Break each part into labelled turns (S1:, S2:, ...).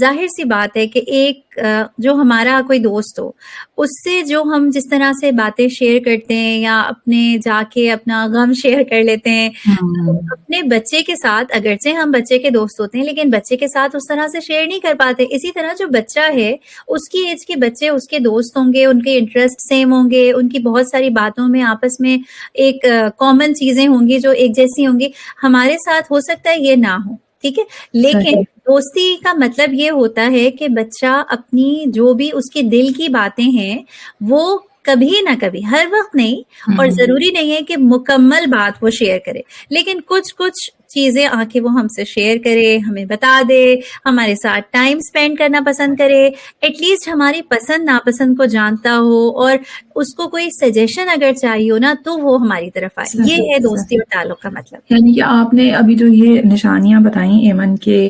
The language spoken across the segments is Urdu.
S1: ظاہر سی بات ہے کہ ایک جو ہمارا کوئی دوست ہو اس سے جو ہم جس طرح سے باتیں شیئر کرتے ہیں یا اپنے جا کے اپنا غم شیئر کر لیتے ہیں اپنے بچے کے ساتھ، اگرچہ ہم بچے کے دوست ہوتے ہیں لیکن بچے کے ساتھ اس طرح سے شیئر نہیں کر پاتے. اسی طرح جو بچہ ہے اس کی ایج کے بچے اس کے دوست ہوں گے، ان کے انٹرسٹ سیم ہوں گے، ان کی بہت ساری باتوں میں آپس میں ایک کامن چیزیں ہوں گی جو ایک جیسی ہوں گی. ہمارے ساتھ ہو سکتا ہے یہ نہ ہو، ٹھیک ہے، لیکن دوستی کا مطلب یہ ہوتا ہے کہ بچہ اپنی جو بھی اس کے دل کی باتیں ہیں وہ کبھی نہ کبھی، ہر وقت نہیں، اور ضروری نہیں ہے کہ مکمل بات وہ شیئر کرے، لیکن کچھ چیزیں آ کے وہ ہم سے شیئر کرے، ہمیں بتا دے، ہمارے ساتھ ٹائم سپینڈ کرنا پسند کرے، ایٹ لیسٹ ہماری پسند ناپسند کو جانتا ہو، اور اس کو کوئی سجیشن اگر چاہیے ہو نا تو وہ ہماری طرف آئے. یہ ہے دوستی اور تعلق کا مطلب.
S2: یعنی کہ آپ نے ابھی جو یہ نشانیاں بتائیں ایمن کے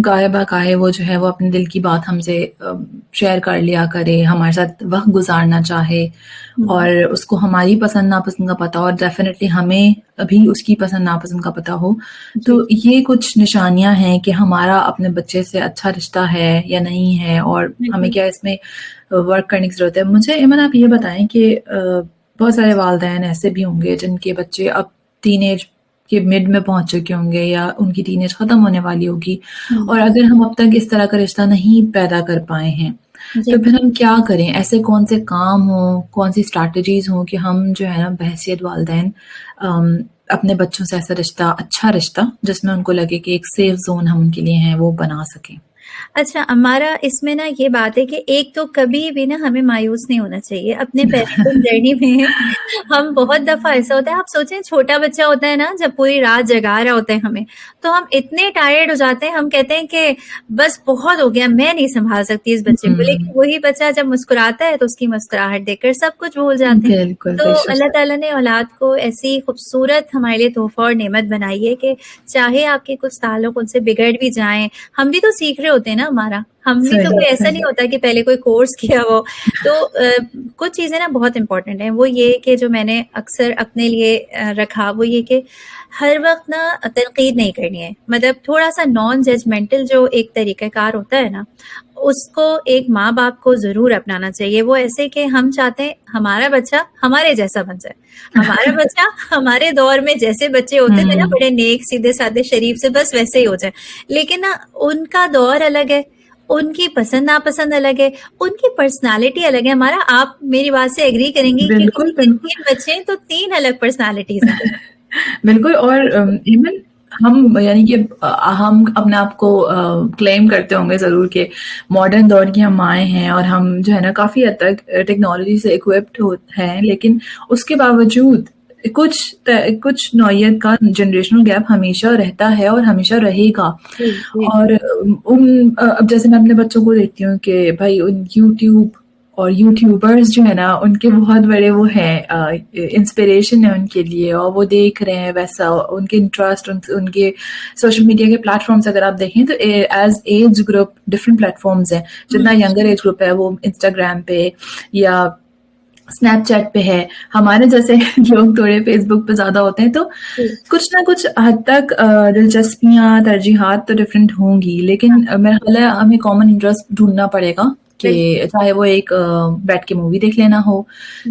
S2: گاہے بگاہے وہ جو ہے وہ اپنے دل کی بات ہم سے شیئر کر لیا کرے، ہمارے ساتھ وقت گزارنا چاہے، اور اس کو ہماری پسند ناپسند کا پتہ ہو، اور ڈیفینیٹلی ہمیں ابھی اس کی پسند ناپسند کا پتہ ہو، تو یہ کچھ نشانیاں ہیں کہ ہمارا اپنے بچے سے اچھا رشتہ ہے یا نہیں ہے، اور ہمیں کیا اس میں ورک کرنے کی ضرورت ہے. مجھے ایمن آپ یہ بتائیں کہ بہت سارے والدین ایسے بھی ہوں گے جن کے بچے اب ٹین ایج کے مڈ میں پہنچ چکے ہوں گے یا ان کی ٹین ایج ختم ہونے والی ہوگی، اور اگر ہم اب تک اس طرح کا رشتہ نہیں پیدا کر پائے ہیں تو پھر ہم کیا کریں؟ ایسے کون سے کام ہوں، کون سی اسٹریٹجیز ہوں کہ ہم جو ہے نا بحیثیت والدین اپنے بچوں سے ایسا رشتہ، اچھا رشتہ جس میں ان کو لگے کہ ایک سیف زون ہم ان کے لیے ہیں، وہ بنا سکیں؟
S1: اچھا، ہمارا اس میں نا یہ بات ہے کہ ایک تو کبھی بھی نا ہمیں مایوس نہیں ہونا چاہیے اپنے پیرنٹنگ جرنی میں. ہم بہت دفعہ ایسا ہوتا ہے، آپ سوچیں چھوٹا بچہ ہوتا ہے نا، جب پوری رات جگا رہا ہوتا ہے ہمیں، تو ہم اتنے ٹائرڈ ہو جاتے ہیں، ہم کہتے ہیں کہ بس بہت ہو گیا، میں نہیں سنبھال سکتی اس بچے کو. لیکن وہی بچہ جب مسکراتا ہے تو اس کی مسکراہٹ دیکھ کر سب کچھ بھول جاتے ہیں.
S2: بالکل،
S1: تو اللہ تعالیٰ نے اولاد کو ایسی خوبصورت ہمارے لیے تحفہ اور نعمت بنائی ہے کہ چاہے آپ کے کچھ تعلق ان سے بگڑ بھی جائیں، ہم بھی تو سیکھ رہے ہوتے ہیں نا. ہم بھی تو کوئی ایسا نہیں ہوتا کہ پہلے کوئی کورس کیا ہو. تو کچھ چیزیں نا بہت امپورٹنٹ ہیں. وہ یہ کہ جو میں نے اکثر اپنے لیے رکھا وہ یہ کہ ہر وقت نا تنقید نہیں کرنی ہے. مطلب تھوڑا سا نان ججمنٹل جو ایک طریقہ کار ہوتا ہے نا، اس کو ایک ماں باپ کو ضرور اپنانا چاہیے. وہ ایسے کہ ہم چاہتے ہیں ہمارا بچہ ہمارے جیسا بن جائے، ہمارا بچہ ہمارے دور میں جیسے بچے ہوتے تھے نا، بڑے نیک سیدھے سادے شریف سے، بس ویسے ہی ہو جائے. لیکن نا ان کا دور الگ ہے، ان کی پسند ناپسند الگ ہے، ان کی پرسنالٹی الگ ہے. ہمارا، آپ میری بات سے ایگری کریں گے کہ کسی کے 3 بچے ہیں تو 3 الگ پرسنالٹیز ہیں.
S2: بالکل. اور ایمن ہم یعنی کہ ہم اپنے آپ کو کلیم کرتے ہوں گے ضرور کہ ماڈرن دور کی ہم مائیں ہیں، اور ہم جو ہے نا کافی حد تک ٹیکنالوجی سے اکوپڈ ہیں، لیکن اس کے باوجود کچھ نوعیت کا جنریشنل گیپ ہمیشہ رہتا ہے اور ہمیشہ رہے گا. اور اب جیسے میں اپنے بچوں کو دیکھتی ہوں کہ بھائی ان یوٹیوب اور یوٹیوبرز جو ہے نا ان کے بہت بڑے وہ ہیں، انسپریشن ہے ان کے لیے، اور وہ دیکھ رہے ہیں ویسا ان کے انٹرسٹ، ان کے سوشل میڈیا کے پلیٹ فارمس اگر آپ دیکھیں تو as age group different platforms ہیں. جتنا ینگر ایج گروپ ہے وہ انسٹاگرام پہ یا اسنیپ چیٹ پہ ہے، ہمارے جیسے لوگ تھوڑے فیس بک پہ زیادہ ہوتے ہیں. تو کچھ نہ کچھ حد تک دلچسپیاں، ترجیحات تو ڈفرینٹ ہوں گی، لیکن میرا خیال ہے ہمیں کامن انٹرسٹ ڈھونڈنا پڑے گا کہ چاہے وہ ایک بیٹھ کے مووی دیکھ لینا ہو،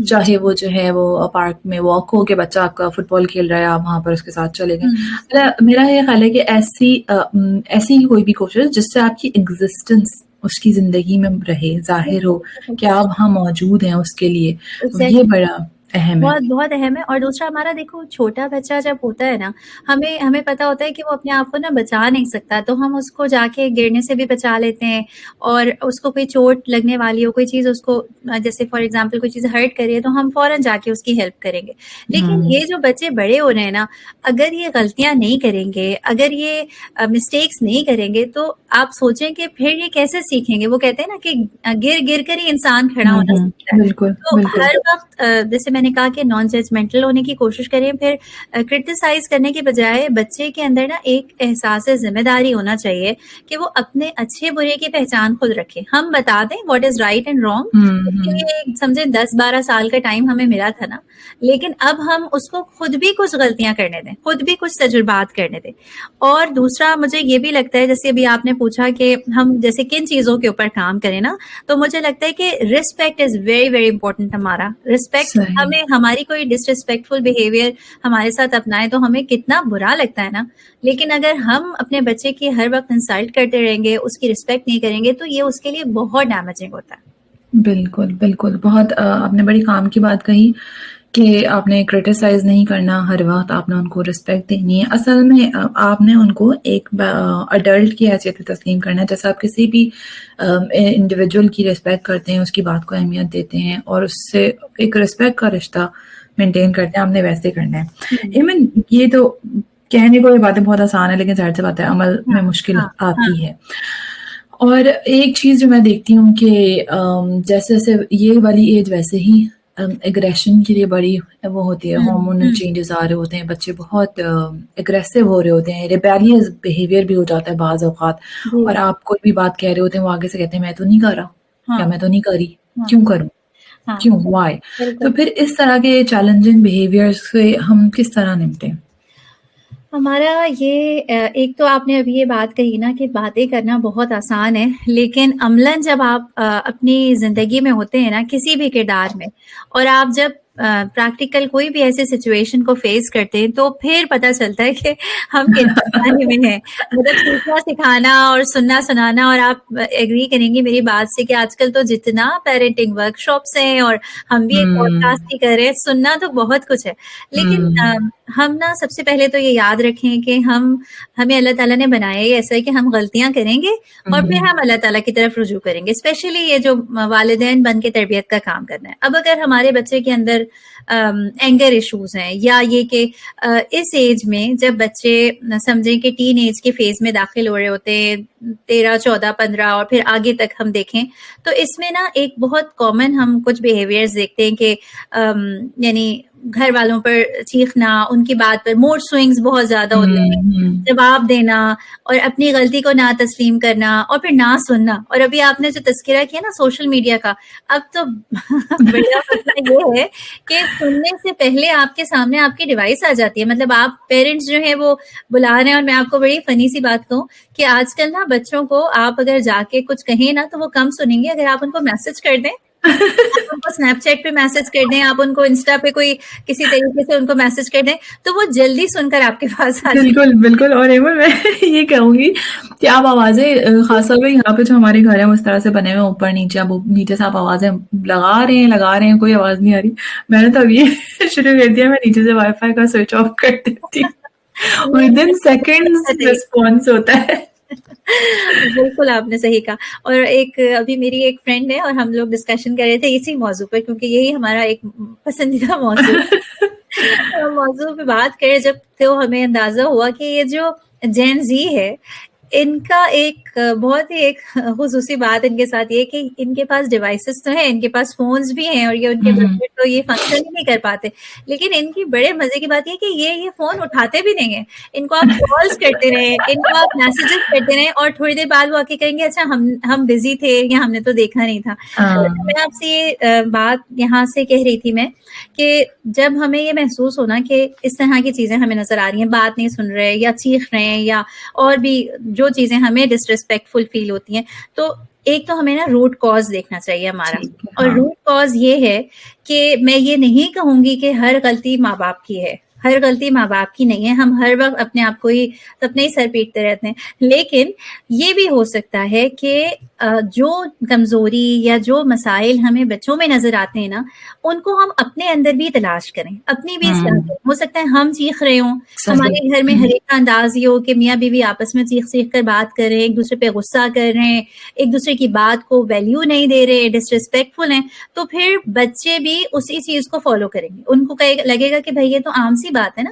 S2: چاہے وہ جو ہے وہ پارک میں واک ہو کہ بچہ آپ کا فٹ بال کھیل رہا ہے، آپ وہاں پر اس کے ساتھ چلے گئے. میرا یہ خیال ہے کہ ایسی کوئی بھی کوشش جس سے آپ کی ایگزسٹنس اس کی زندگی میں رہے، ظاہر ہو کہ آپ وہاں موجود ہیں اس کے لیے، یہ بڑا اہم ہے.
S1: بہت اہم ہے. اور دوسرا ہمارا دیکھو چھوٹا بچہ جب ہوتا ہے نا، ہمیں پتا ہوتا ہے کہ وہ اپنے آپ کو نا بچا نہیں سکتا، تو ہم اس کو جا کے گرنے سے بھی بچا لیتے ہیں، اور اس کو کوئی چوٹ لگنے والی ہو، کوئی چیز اس کو جیسے فار ایگزامپل کوئی چیز ہرٹ کرے تو ہم فوراً جا کے اس کی ہیلپ کریں گے. لیکن یہ جو بچے بڑے ہو رہے ہیں نا، اگر یہ غلطیاں نہیں کریں گے، اگر یہ مسٹیکس نہیں کریں گے، تو آپ سوچیں کہ پھر یہ کیسے سیکھیں گے. وہ کہتے ہیں نا کہ گر کر ہی انسان کھڑا ہونا سیکھتا ہے. تو ہر وقت جیسے میں نے کہا کہ نان ججمنٹل ہونے کی کوشش کریں, پھر کرٹیسائز کرنے کے بجائے بچے کے اندر نا ایک احساس ذمہ داری ہونا چاہیے کہ وہ اپنے اچھے برے کی پہچان خود رکھے. ہم بتا دیں what is right and wrong, اس کے لیے سمجھے 10-12 سال کا ٹائم ہمیں ملا تھا نا, لیکن اب ہم اس کو خود بھی کچھ غلطیاں کرنے دیں, خود بھی کچھ تجربات کرنے دیں. اور دوسرا مجھے یہ بھی لگتا ہے, جیسے ابھی آپ نے پوچھا کہ ہم جیسے کن چیزوں کے اوپر کام کریں نا, تو مجھے لگتا ہے کہ respect is very very important. ہمارا ریسپیکٹ, ہمیں ہماری کوئی ڈس ریسپیکٹفل بہیویئر ہمارے ساتھ اپنائے تو ہمیں کتنا برا لگتا ہے نا, لیکن اگر ہم اپنے بچے کی ہر وقت انسلٹ کرتے رہیں گے, اس کی رسپیکٹ نہیں کریں گے, تو یہ اس کے لیے بہت ڈیمیجنگ ہوتا ہے.
S2: بالکل بالکل, بہت آپ نے بڑی کام کی بات کہی کہ آپ نے کرٹیسائز نہیں کرنا ہر وقت, آپ نے ان کو رسپیکٹ دینی ہے. اصل میں آپ نے ان کو ایک اڈلٹ کی حیثیت تسلیم کرنا ہے. جیسے آپ کسی بھی انڈیویجول کی رسپیکٹ کرتے ہیں, اس کی بات کو اہمیت دیتے ہیں اور اس سے ایک رسپیکٹ کا رشتہ مینٹین کرتے ہیں, آپ نے ویسے کرنا ہے. ایمن, یہ تو کہنے کو یہ باتیں بہت آسان ہے, لیکن ظاہر سی بات ہے عمل میں مشکل آتی ہے. اور ایک چیز جو میں دیکھتی ہوں کہ جیسے جیسے یہ والی ایج ویسے ہی ایگریشن کے لیے بڑی وہ ہوتی ہے, ہارمونل چینجز آ رہے ہوتے ہیں, بچے بہت اگریسو ہو رہے ہوتے ہیں, ریبیلیس بیہیویئر بھی ہو جاتا ہے بعض اوقات, اور آپ کوئی بھی بات کہہ رہے ہوتے ہیں وہ آگے سے کہتے ہیں میں تو نہیں کر رہا, یا میں تو نہیں کری, کیوں کروں, کیوں, وائی. تو پھر اس طرح کے چیلنجنگ بیہیویئر سے ہم کس طرح نمٹیں؟
S1: ہمارا یہ ایک تو آپ نے ابھی یہ بات کہی نا کہ باتیں کرنا بہت آسان ہے, لیکن عملاً جب آپ اپنی زندگی میں ہوتے ہیں نا کسی بھی کردار میں, اور آپ جب پریکٹیکل کوئی بھی ایسے سچویشن کو فیس کرتے ہیں, تو پھر پتہ چلتا ہے کہ ہم کس زمانے میں ہیں. مطلب سیکھنا سکھانا اور سننا سنانا, اور آپ ایگری کریں گی میری بات سے کہ آج کل تو جتنا پیرنٹنگ ورک شاپس ہیں, اور ہم بھی ایک پوڈ کاسٹ بھی کر رہے ہیں, سننا تو بہت کچھ ہے. لیکن ہم نا سب سے پہلے تو یہ یاد رکھیں کہ ہمیں اللہ تعالیٰ نے بنایا ہی ایسا ہے کہ ہم غلطیاں کریں گے اور پھر ہم اللہ تعالیٰ کی طرف رجوع کریں گے. اسپیشلی یہ جو والدین بن کے تربیت کا کام کرنا ہے. اب اگر ہمارے بچے کے اندر اینگر ایشوز ہیں, یا یہ کہ اس ایج میں جب بچے سمجھیں کہ ٹین ایج کے فیز میں داخل ہو رہے ہوتے ہیں, 13, 14, 15 اور پھر آگے تک ہم دیکھیں, تو اس میں نا ایک بہت کامن ہم کچھ بیہیویئرز دیکھتے ہیں کہ یعنی گھر والوں پر چیخنا, ان کی بات پر موڈ سوئنگز بہت زیادہ ہوتے ہیں, جواب دینا اور اپنی غلطی کو نہ تسلیم کرنا اور پھر نہ سننا. اور ابھی آپ نے جو تذکرہ کیا نا سوشل میڈیا کا, اب تو بڑا مسئلہ یہ ہے کہ سننے سے پہلے آپ کے سامنے آپ کی ڈیوائس آ جاتی ہے. مطلب آپ پیرنٹس جو ہیں وہ بلا رہے ہیں, اور میں آپ کو بڑی فنی سی بات کہوں کہ آج کل نا بچوں کو آپ اگر جا کے کچھ کہیں نا تو وہ کم سنیں گے. اگر آپ ان کو میسج کر دیں, آپ ان کو اسنیپ چیٹ پہ میسج کر دیں, آپ ان کو انسٹا پہ کوئی کسی طریقے سے ان کو میسج کر دیں, تو وہ جلدی سن کر آپ کے پاس آ جائیں.
S2: بالکل بالکل. اور ایمن میں یہ کہوں گی کہ آپ آوازیں خاص طور پہ یہاں پہ جو ہمارے گھر ہیں اس طرح سے بنے ہوئے اوپر نیچے, اب نیچے سے آپ آوازیں لگا رہے ہیں کوئی آواز نہیں آ رہی. میں نے تو ابھی شروع کر دیا, میں نیچے سے وائی فائی کا سوئچ آف کر دیتی, ودن سیکنڈز ریسپانس ہوتا ہے.
S1: بالکل آپ نے صحیح کہا. اور ایک ابھی میری ایک فرینڈ ہے, اور ہم لوگ ڈسکشن کر رہے تھے اسی موضوع پر, کیونکہ یہی ہمارا ایک پسندیدہ موضوع ہے. موضوع پہ بات کرے جب, تو ہمیں اندازہ ہوا کہ یہ جو جین زی ہے, ان کا ایک بہت ہی ایک خصوصی بات ان کے ساتھ یہ کہ ان کے پاس ڈیوائسز تو ہیں, ان کے پاس فونز بھی ہیں, اور یہ ان کے بچے تو یہ فنکشن ہی نہیں کر پاتے. لیکن ان کی بڑے مزے کی بات یہ کہ یہ فون اٹھاتے بھی نہیں ہیں. ان کو آپ کالز کرتے رہے, ان کو آپ میسیجز کرتے رہے, اور تھوڑی دیر بعد وہ آ کے کہیں گے اچھا ہم بزی تھے, یا ہم نے تو دیکھا نہیں تھا. میں آپ سے یہ بات یہاں سے کہہ رہی تھی میں کہ جب ہمیں یہ محسوس ہونا کہ اس طرح کی چیزیں ہمیں نظر آ رہی ہیں, بات نہیں سن رہے یا چیخ رہے ہیں, یا اور بھی جو چیزیں ہمیں ڈسریسپیکٹفل فیل ہوتی ہیں, تو ایک تو ہمیں نا روٹ کاز دیکھنا چاہیے ہمارا. اور روٹ کاز یہ ہے کہ میں یہ نہیں کہوں گی کہ ہر غلطی ماں باپ کی ہے, ہر غلطی ماں باپ کی نہیں ہے. ہم ہر وقت اپنے آپ کو ہی اپنے ہی سر پیٹتے رہتے ہیں. لیکن یہ بھی ہو سکتا ہے کہ جو کمزوری یا جو مسائل ہمیں بچوں میں نظر آتے ہیں نا, ان کو ہم اپنے اندر بھی تلاش کریں, اپنی بھی اصلاح کریں. ہو سکتا ہے ہم چیخ رہے ہوں, ہمارے گھر میں ہر ایک کا انداز یہ ہو کہ میاں بیوی آپس میں چیخ کر بات کر رہے ہیں, ایک دوسرے پہ غصہ کر رہے ہیں, ایک دوسرے کی بات کو ویلیو نہیں دے رہے, ڈسریسپیکٹفل ہیں. تو پھر بچے بھی اسی چیز کو فالو کریں گے. ان کو لگے گا کہ بھائی یہ تو عام سی بات ہے نا,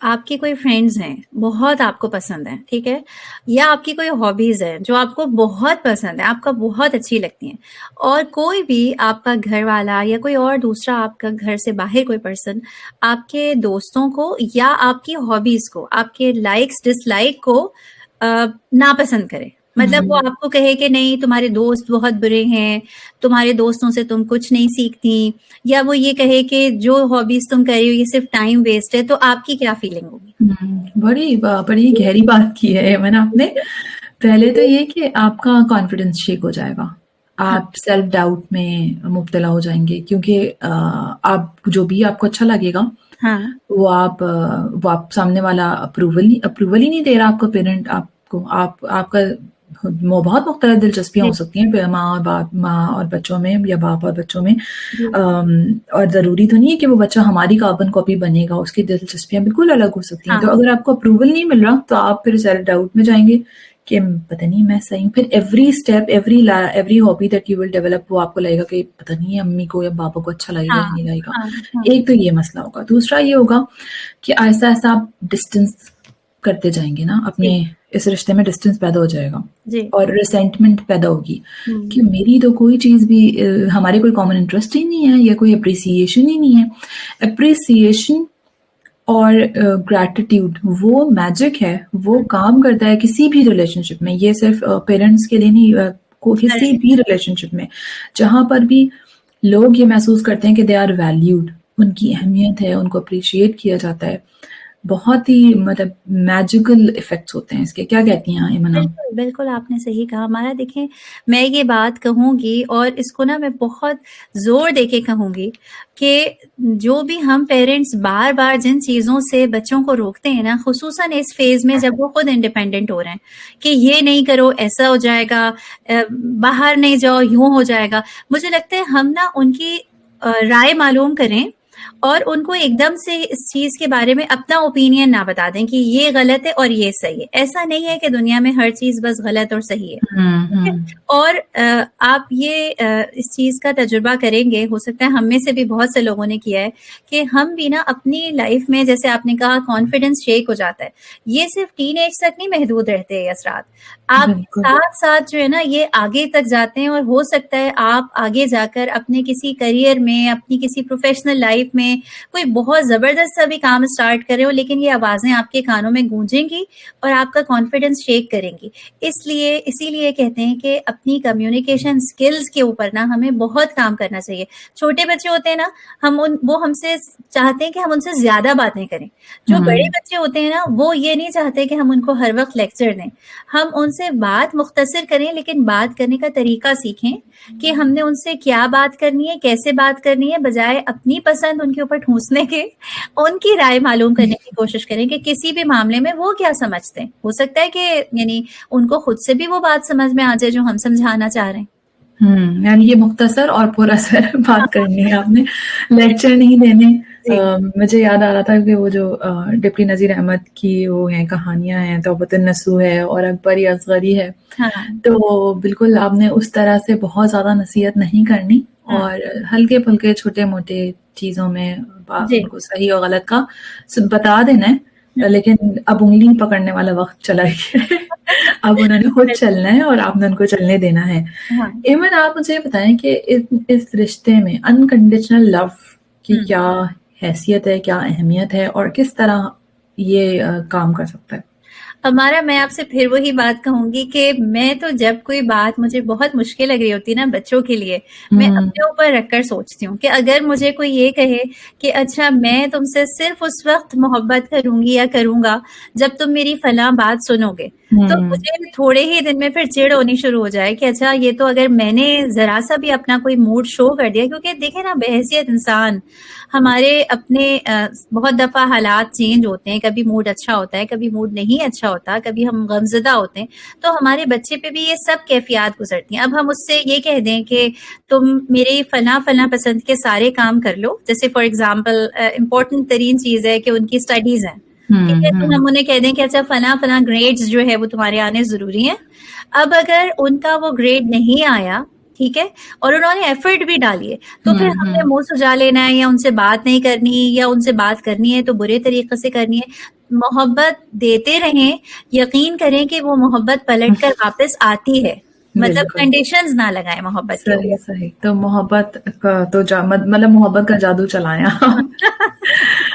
S1: آپ کی کوئی فرینڈز ہیں بہت آپ کو پسند ہیں، ٹھیک ہے، یا آپ کی کوئی ہابیز ہیں جو آپ کو بہت پسند ہے، آپ کا بہت اچھی لگتی ہیں، اور کوئی بھی آپ کا گھر والا یا کوئی اور دوسرا آپ کا گھر سے باہر کوئی پرسن آپ کے دوستوں کو یا آپ کی ہابیز کو، آپ کے لائکس ڈس لائک کو ناپسند کرے، مطلب وہ آپ کو کہے کہ نہیں تمہارے دوست بہت برے ہیں، تمہارے دوستوں سے تم کچھ نہیں سیکھتی، یا وہ یہ کہے کہ جو ہابیز تم کر رہی ہو یہ صرف ٹائم ویسٹ ہے، تو آپ کی کیا فیلنگ ہوگی؟
S2: بڑی گہری بات کی ہے ایمن آپ نے. پہلے تو یہ کہ آپ کا کانفیڈنس شیک ہو جائے گا،
S1: ہاں
S2: آپ سیلف ڈاؤٹ میں مبتلا ہو جائیں گے، کیونکہ آپ جو بھی آپ کو اچھا لگے گا
S1: ہاں
S2: وہ آپ سامنے والا اپروول ہی نہیں دے رہا آپ کا پیرنٹ آپ کو. آپ کا بہت مختلف دلچسپیاں
S1: جی
S2: ہو سکتی ہیں ماں اور بچوں میں یا باپ اور بچوں میں،
S1: جی
S2: اور ضروری تو نہیں ہے کہ وہ بچہ ہماری کاربن کاپی بنے گا، اس کی دلچسپیاں بالکل الگ ہو سکتی ہیں.
S1: ہاں
S2: تو اگر آپ کو اپروول نہیں مل رہا تو آپ پھر سیلف ڈاؤٹ میں جائیں گے کہ پتہ نہیں میں صحیح ہوں. پھر every step every hobby that you will develop وہ آپ کو لگے گا کہ پتہ نہیں امی کو یا پاپا کو اچھا لگے گا
S1: ہاں
S2: یا نہیں لگے گا.
S1: ہاں ہاں
S2: ایک تو یہ مسئلہ ہوگا. دوسرا یہ ہوگا کہ آہستہ آہستہ آپ ڈسٹینس کرتے جائیں گے نا،
S1: جی
S2: اپنے اس رشتے میں ڈسٹینس پیدا ہو جائے گا
S1: جی
S2: اور ریسینٹمنٹ پیدا ہوگی
S1: ہوں
S2: کہ میری تو کوئی چیز بھی ہمارے کوئی کامن انٹرسٹ ہی نہیں ہے یا کوئی اپریسیشن ہی نہیں ہے. اپریسیشن اور گریٹیٹیوڈ وہ میجک ہے، وہ کام کرتا ہے کسی بھی ریلیشن شپ میں. یہ صرف پیرنٹس کے لیے نہیں، کسی بھی ریلیشن شپ میں جہاں پر بھی لوگ یہ محسوس کرتے ہیں کہ دے آر ویلیوڈ، ان کی اہمیت ہے، ان کو اپریشیٹ کیا جاتا ہے، بہت ہی مطلب میجیکل ایفیکٹس ہوتے ہیں اس کے. کیا کہتی ہیں ایمن آپ؟
S1: بالکل بالکل آپ نے صحیح کہا. ہمارا دیکھیں میں یہ بات کہوں گی اور اس کو نا میں بہت زور دے کے کہوں گی کہ جو بھی ہم پیرنٹس بار بار جن چیزوں سے بچوں کو روکتے ہیں نا، خصوصاً اس فیز میں جب وہ خود انڈیپینڈنٹ ہو رہے ہیں کہ یہ نہیں کرو ایسا ہو جائے گا، باہر نہیں جاؤ یوں ہو جائے گا، مجھے لگتا ہے ہم نا ان کی رائے معلوم کریں اور ان کو ایک دم سے اس چیز کے بارے میں اپنا اوپینین نہ بتا دیں کہ یہ غلط ہے اور یہ صحیح ہے. ایسا نہیں ہے کہ دنیا میں ہر چیز بس غلط اور صحیح ہے. اور آپ یہ اس چیز کا تجربہ کریں گے، ہو سکتا ہے ہم میں سے بھی بہت سے لوگوں نے کیا ہے کہ ہم بھی نا اپنی لائف میں جیسے آپ نے کہا کانفیڈنس شیک ہو جاتا ہے. یہ صرف ٹین ایج تک نہیں محدود رہتے یہ اثرات، آپ کے
S2: بالکل.
S1: ساتھ ساتھ جو ہے نا یہ آگے تک جاتے ہیں، اور ہو سکتا ہے آپ آگے جا کر اپنے کسی کریئر میں، اپنی کسی پروفیشنل لائف میں کوئی بہت زبردست سا بھی کام اسٹارٹ کرے ہو، لیکن یہ آوازیں آپ کے کانوں میں گونجیں گی اور آپ کا کانفیڈنس شیک کریں گی. اسی لیے کہتے ہیں کہ اپنی کمیونیکیشن سکلز کے اوپر نا ہمیں بہت کام کرنا چاہیے. چھوٹے بچے ہوتے ہیں نا، وہ ہم سے چاہتے ہیں کہ ہم ان سے زیادہ باتیں کریں. جو بڑے بچے ہوتے ہیں نا وہ یہ نہیں چاہتے کہ ہم ان کو ہر وقت لیکچر دیں. ہم ان سے بات مختصر کریں لیکن بات کرنے کا طریقہ سیکھیں کہ ہم نے ان سے کیا بات کرنی ہے، کیسے بات کرنی ہے، بجائے اپنی پسند ان کے اوپر ٹھونسنے کے ان کی رائے معلوم کرنے کی کوشش کریں کہ کسی بھی معاملے میں وہ کیا سمجھتے ہیں. ہو سکتا ہے کہ یعنی ان کو خود سے بھی وہ بات سمجھ میں آ جائے جو ہم سمجھانا چاہ رہے ہیں.
S2: یعنی یہ مختصر اور پر اثر بات کرنی ہے آپ نے، لیکچر نہیں دینے. مجھے یاد آ رہا تھا کہ وہ جو ڈپٹی نذیر احمد کی وہ ہیں کہانیاں ہیں، توبۃ النصوح ہے اور اکبری اصغری ہے،
S1: ہاں
S2: تو بالکل آپ نے اس طرح سے بہت زیادہ نصیحت نہیں کرنی اور ہلکے پھلکے چھوٹے موٹے چیزوں میں
S1: جی
S2: ان کو صحیح اور غلط کا بتا دینا ہے. لیکن اب انگلی پکڑنے والا وقت چلا گیا ہے، اب انہوں نے خود چلنا ہے اور آپ نے ان کو چلنے دینا ہے.
S1: ہاں
S2: ایمن آپ مجھے بتائیں کہ اس رشتے میں انکنڈیشنل لو کی کیا حیثیت ہے، کیا اہمیت ہے اور کس طرح یہ کام کر سکتا ہے؟
S1: ہمارا میں آپ سے پھر وہی بات کہوں گی کہ میں تو جب کوئی بات مجھے بہت مشکل لگ رہی ہوتی ہے نا بچوں کے لیے، میں اپنے اوپر رکھ کر سوچتی ہوں کہ اگر مجھے کوئی یہ کہے کہ اچھا میں تم سے صرف اس وقت محبت کروں گی یا کروں گا جب تم میری فلاں بات سنو گے، تو مجھے تھوڑے ہی دن میں پھر چڑ ہونی شروع ہو جائے کہ اچھا یہ تو اگر میں نے ذرا سا بھی اپنا کوئی موڈ شو کر دیا، کیونکہ دیکھیں نا بحیثیت انسان ہمارے اپنے بہت دفعہ حالات چینج ہوتے ہیں، کبھی موڈ اچھا ہوتا ہے، کبھی موڈ نہیں اچھا ہوتا، کبھی ہم غمزدہ ہوتے ہیں، تو ہمارے بچے پہ بھی یہ سب کیفیات گزرتی ہیں. اب ہم اس سے یہ کہہ دیں کہ تم میرے فلاں پسند کے سارے کام کر لو، جیسے فار ایگزامپل امپورٹنٹ ترین چیز ہے کہ ان کی اسٹڈیز ہیں، ٹھیک ہے، تو ہم انہیں کہہ دیں کہ اچھا فلاں گریڈز جو ہے وہ تمہارے آنے ضروری ہیں. اب اگر ان کا وہ گریڈ نہیں آیا ٹھیک ہے، اور انہوں نے ایفرٹ بھی ڈالی ہے، تو پھر ہم نے منہ سجا لینا ہے یا ان سے بات نہیں کرنی، یا ان سے بات کرنی ہے تو برے طریقے سے کرنی ہے؟ محبت دیتے رہیں، یقین کریں کہ وہ محبت پلٹ کر واپس آتی ہے، مطلب
S2: بالکل
S1: کنڈیشنز نہ لگائیں محبت کے
S2: صحیح
S1: اوپر.
S2: صحیح. تو محبت کا تو مطلب محبت کا جادو چلایا.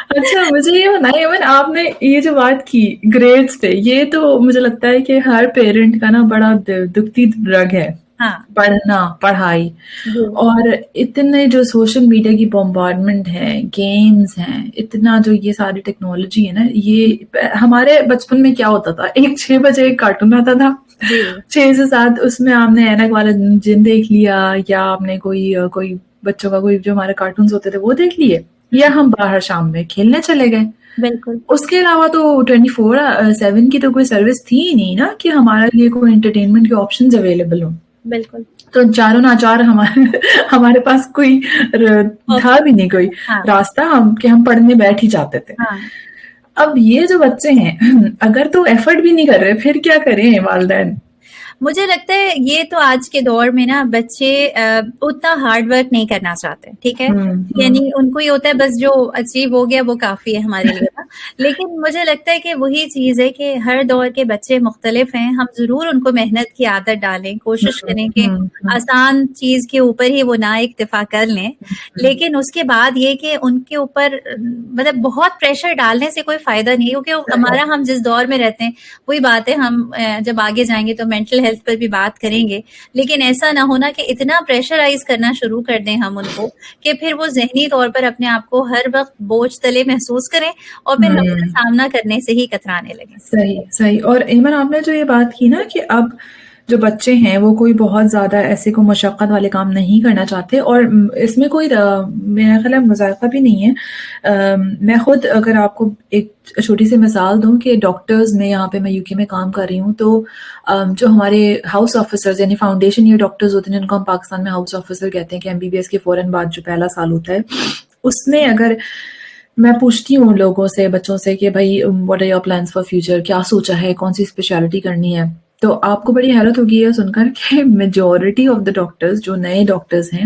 S2: اچھا مجھے یہ بتائیں ایون آپ نے یہ جو بات کی گریڈس پہ، یہ تو مجھے لگتا ہے کہ ہر پیرنٹ کا نا بڑا دکھتی ڈرگ ہے،
S1: ہاں
S2: پڑھنا پڑھائی.
S1: جی
S2: اور اتنے جو سوشل میڈیا کی بمبارڈمنٹ ہے، گیمز ہیں، اتنا جو یہ ساری ٹیکنالوجی ہے نا، یہ ہمارے بچپن میں کیا ہوتا تھا، 6 بجے ایک کارٹون آتا تھا،
S1: جی
S2: 6 سے 7 اس میں آپ نے اینک والا جن دیکھ لیا، یا آپ نے کوئی بچوں کا کوئی جو ہمارے کارٹونز ہوتے تھے وہ دیکھ لیے، یا ہم باہر شام میں کھیلنے چلے گئے.
S1: بالکل
S2: اس کے علاوہ تو 24/7 کی تو کوئی سروس تھی ہی نہیں نا کہ ہمارے لیے کوئی انٹرٹینمنٹ کے آپشنز اویلیبل ہوں.
S1: بالکل
S2: تو چاروں ناچار ہمارے پاس کوئی تھا بھی نہیں کوئی
S1: ہاں
S2: راستہ کہ ہم پڑھنے بیٹھ ہی جاتے تھے.
S1: ہاں
S2: اب یہ جو بچے ہیں اگر تو ایفرٹ بھی نہیں کر رہے پھر کیا کریں والدین؟
S1: مجھے لگتا ہے یہ تو آج کے دور میں نا بچے اتنا ہارڈ ورک نہیں کرنا چاہتے، ٹھیک ہے، یعنی ان کو یہ ہوتا ہے بس جو اچیو ہو گیا وہ کافی ہے ہمارے لیے نا. لیکن مجھے لگتا ہے کہ وہی چیز ہے کہ ہر دور کے بچے مختلف ہیں، ہم ضرور ان کو محنت کی عادت ڈالیں، کوشش کریں کہ آسان چیز کے اوپر ہی وہ نہ اکتفا کر لیں، لیکن اس کے بعد یہ کہ ان کے اوپر مطلب بہت پریشر ڈالنے سے کوئی فائدہ نہیں، کیونکہ ہمارا ہم جس دور میں رہتے ہیں وہی بات ہے. ہم جب آگے جائیں گے تو مینٹل ہیلتھ پر بھی بات کریں گے، لیکن ایسا نہ ہونا کہ اتنا پریشرائز کرنا شروع کر دیں ہم ان کو کہ پھر وہ ذہنی طور پر اپنے آپ کو ہر وقت بوجھ تلے محسوس کریں اور پھر ہم کا سامنا کرنے سے ہی کترانے لگیں.
S2: صحیح صحیح. اور ایمن آپ نے جو یہ بات کی نا کہ اب جو بچے ہیں وہ کوئی بہت زیادہ ایسے کو مشقت والے کام نہیں کرنا چاہتے، اور اس میں کوئی میرا خیال ہے مذائقہ بھی نہیں ہے. میں خود اگر آپ کو ایک چھوٹی سی مثال دوں کہ ڈاکٹرز میں یہاں پہ میں UK میں کام کر رہی ہوں، تو جو ہمارے ہاؤس آفیسرز یعنی فاؤنڈیشن ایئر ڈاکٹرز ہوتے ہیں جن کو ہم پاکستان میں ہاؤس آفیسر کہتے ہیں کہ MBBS کے فوراً بعد جو پہلا سال ہوتا ہے، اس میں اگر میں پوچھتی ہوں لوگوں سے، بچوں سے کہ بھائی what are your plans for future, کیا سوچا ہے، کون سی اسپیشلٹی کرنی ہے، تو آپ کو بڑی حیرت ہوگی یہ سن کر کہ میجورٹی آف دا ڈاکٹرز جو نئے ڈاکٹرز ہیں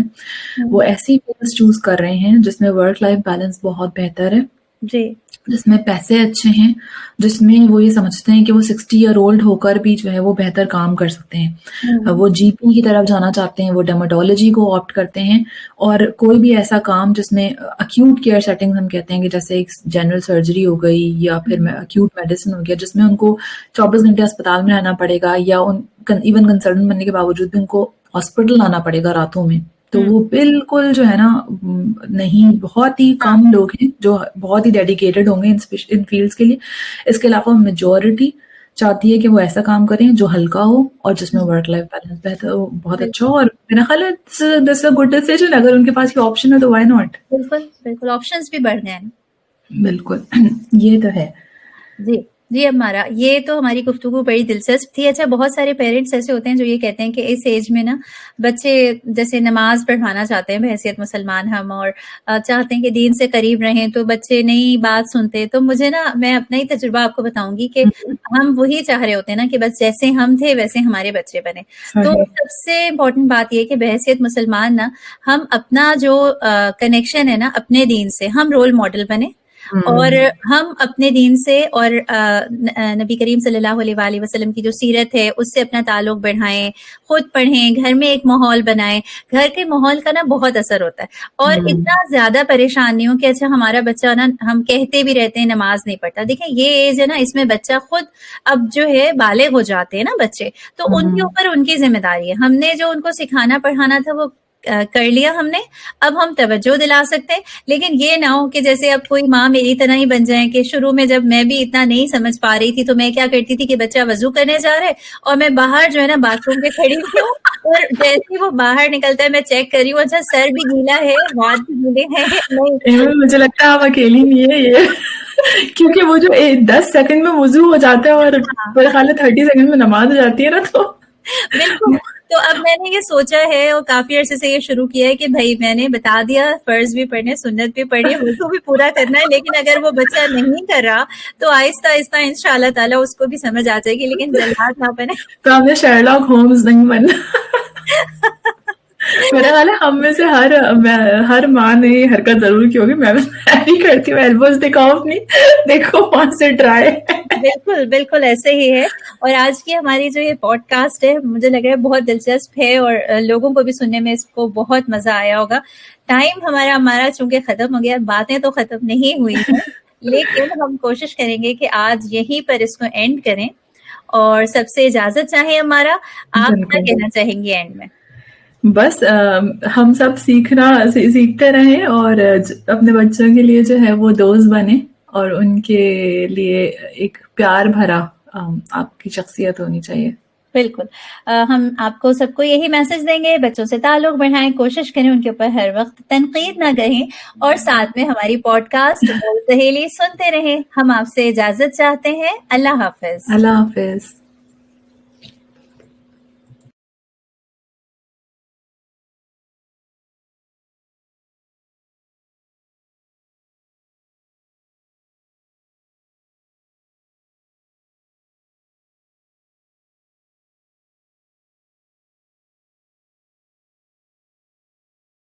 S2: وہ ایسی فیلڈز چوز کر رہے ہیں جس میں ورک لائف بیلنس بہت بہتر ہے،
S1: جی
S2: جس میں پیسے اچھے ہیں، جس میں وہ یہ سمجھتے ہیں کہ وہ 60 ایئر اولڈ ہو کر بھی جو ہے وہ بہتر کام کر سکتے ہیں. وہ GP کی طرف جانا چاہتے ہیں، وہ ڈرماٹولوجی کو آپٹ کرتے ہیں، اور کوئی بھی ایسا کام جس میں اکیوٹ کیئر سیٹنگ ہم کہتے ہیں کہ جیسے ایک جنرل سرجری ہو گئی یا پھر اکیوٹ میڈیسن ہو گیا، جس میں ان کو 24 گھنٹے اسپتال میں رہنا پڑے گا، یا ایون کنسلٹنٹ بننے کے باوجود بھی ان کو ہاسپٹل آنا پڑے گا راتوں میں، تو وہ بالکل جو ہے نا نہیں. بہت ہی کم لوگ ہیں جو بہت ہی ڈیڈیکیٹڈ ہوں گے ان فیلڈس کے لیے. اس کے علاوہ میجورٹی چاہتی ہے کہ وہ ایسا کام کریں جو ہلکا ہو اور جس میں ورک لائف بیلنس بہتر ہو، بہت اچھا ہو. اور میرا خیال ہے دس اے گڈ ڈیسیژن، اگر ان کے پاس یہ آپشن ہے تو وائی ناٹ.
S1: بالکل بالکل آپشنز بھی بڑھ گئے ہیں.
S2: بالکل یہ تو ہے.
S1: جی جی ہمارا یہ تو ہماری گفتگو بڑی دلچسپ تھی. اچھا بہت سارے پیرنٹس ایسے ہوتے ہیں جو یہ کہتے ہیں کہ اس ایج میں نا بچے جیسے نماز پڑھوانا چاہتے ہیں بحیثیت مسلمان ہم، اور چاہتے ہیں کہ دین سے قریب رہیں، تو بچے نئی بات سنتے. تو مجھے نا میں اپنا ہی تجربہ آپ کو بتاؤں گی کہ ہم وہی چاہ رہے ہوتے ہیں نا کہ بس جیسے ہم تھے ویسے ہمارے بچے بنے. تو سب سے امپورٹنٹ بات یہ کہ بحیثیت مسلمان نا ہم اپنا جو کنیکشن ہے نا اپنے دین سے، ہم رول ماڈل بنے، اور ہم اپنے دین سے اور نبی کریم صلی اللہ علیہ وآلہ وسلم کی جو سیرت ہے اس سے اپنا تعلق بڑھائیں، خود پڑھیں، گھر میں ایک ماحول بنائیں. گھر کے ماحول کا نا بہت اثر ہوتا ہے. اور اتنا زیادہ پریشان نہیں ہو کہ اچھا ہمارا بچہ نا، ہم کہتے بھی رہتے ہیں نماز نہیں پڑھتا. دیکھیں یہ ایج ہے نا، اس میں بچہ خود اب جو ہے بالغ ہو جاتے ہیں نا بچے، تو ان کے اوپر ان کی ذمہ داری ہے. ہم نے جو ان کو سکھانا پڑھانا تھا وہ کر لیا ہم نے، اب ہم توجہ دلا سکتے ہیں. لیکن یہ نہ ہو کہ جیسے اب کوئی ماں میری طرح ہی بن جائے کہ شروع میں جب میں بھی اتنا نہیں سمجھ پا رہی تھی تو میں کیا کرتی تھی کہ بچہ وضو کرنے جا رہا ہے اور میں باہر جو ہے نا باتھ روم کے کھڑی ہوئی ہوں، اور جیسے ہی وہ باہر نکلتا ہے میں چیک کر رہی ہوں اچھا سر بھی گیلا ہے، ہاتھ بھی گیلے ہیں نہیں.
S2: مجھے لگتا ہے آپ اکیلی نہیں ہے یہ کیونکہ وہ جو 10 سیکنڈ میں وضو ہو جاتا ہے اور میرے خیال ہے 30 سیکنڈ میں نماز ہو جاتی ہے نا. تو
S1: بالکل. تو اب میں نے یہ سوچا ہے اور کافی عرصے سے یہ شروع کیا ہے کہ بھائی میں نے بتا دیا فرض بھی پڑھنے، سنت بھی پڑھنی ہے، وضو بھی پورا کرنا ہے. لیکن اگر وہ بچہ نہیں کر رہا تو آہستہ آہستہ انشاءاللہ تعالیٰ اس کو بھی سمجھ آ جائے گی، لیکن جلد نہ بنے.
S2: تو ہمیں شرلاک ہومز نہیں بننا. میرا خیال ہے ہم میں سے ہر ماں نے یہ حرکت ضرور کی ہوگی. میں بھی کرتی ہوں, ایلبوز دکھاؤ اپنی, دیکھو وہاں سے ٹرائی.
S1: بالکل بالکل ایسے ہی ہے. اور آج کی ہماری جو یہ پوڈ کاسٹ ہے مجھے لگ رہا ہے بہت دلچسپ ہے اور لوگوں کو بھی سننے میں اس کو بہت مزہ آیا ہوگا. ٹائم ہمارا چونکہ ختم ہو گیا, باتیں تو ختم نہیں ہوئی ہیں, لیکن ہم کوشش کریں گے کہ آج یہیں پر اس کو اینڈ کریں. اور سب سے اجازت چاہیں ہمارا, آپ کیا
S2: بالکل.
S1: کہنا چاہیں گے اینڈ میں؟
S2: بس ہم سب سیکھتے رہیں اور اپنے بچوں کے لیے جو ہے وہ دوست بنے اور ان کے لیے ایک پیار بھرا آپ کی شخصیت ہونی چاہیے.
S1: بالکل. ہم آپ کو سب کو یہی میسج دیں گے, بچوں سے تعلق بڑھائیں, کوشش کریں ان کے اوپر ہر وقت تنقید نہ کریں, اور ساتھ میں ہماری پوڈ کاسٹ بول سہیلی سنتے رہیں. ہم آپ سے اجازت چاہتے ہیں. اللہ حافظ.
S2: اللہ حافظ.